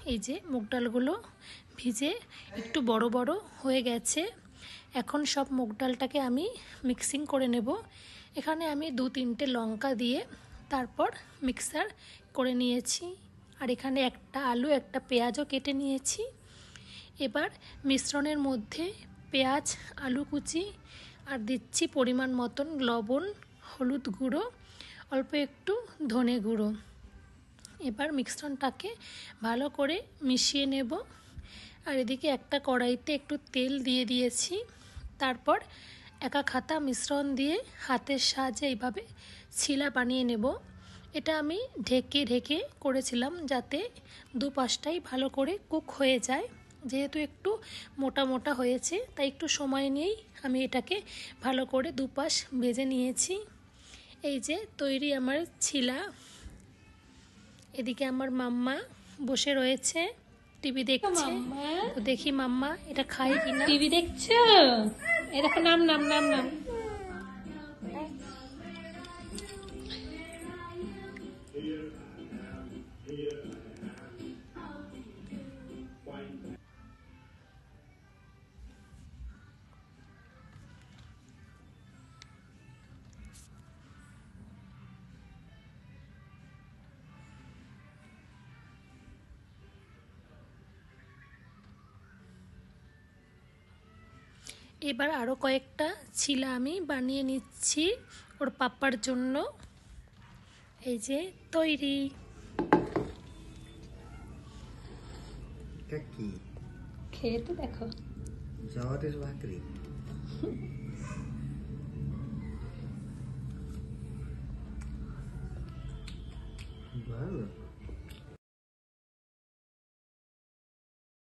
এই যে মুগ ডালগুলো ভিজে একটু বড় বড় হয়ে গেছে। এখন সব মুগ ডালটাকে আমি মিক্সিং করে নেব। এখানে আমি 2-3টে লঙ্কা দিয়ে তারপর মিক্সার করে নিয়েছি। আর এখানে একটা আলু একটা পেঁয়াজও কেটে নিয়েছি। এবার মিশ্রণের মধ্যে পেঁয়াজ আলু কুচি আর দিচ্ছি পরিমাণ মতন লবণ, হলুদ গুঁড়ো, অল্প একটু ধনে গুঁড়ো। এবার মিশ্রণটাকে ভালো করে মিশিয়ে নেব। আর এদিকে একটা কড়াইতে একটু তেল দিয়ে দিয়েছি। তারপর একা খাতা মিশ্রণ দিয়ে হাতের সাহায্যে এইভাবে ছিলা বানিয়ে নেব। এটা আমি ঢেকে ঢেকে করেছিলাম যাতে দুপাশটাই ভালো করে কুক হয়ে যায়। যেহেতু একটু মোটা মোটা হয়েছে তাই একটু সময় নিয়েই আমি এটাকে ভালো করে দুপাশ ভেজে নিয়েছি। এই যে তৈরি আমার ছিলা। এদিকে আমার মাম্মা বসে রয়েছে, টিভি দেখছে। তো দেখি মাম্মা এটা খায় কিনা। টিভি দেখছো? এরকম নাম নাম নাম নাম এবার আরও কয়েকটা ছিলা আমি বানিয়ে নিচ্ছি ওর পাপ্পার জন্য। এই যে তৈরি। কি খেয়ে তো দেখো। জগদীশ ভাকরি ভালো।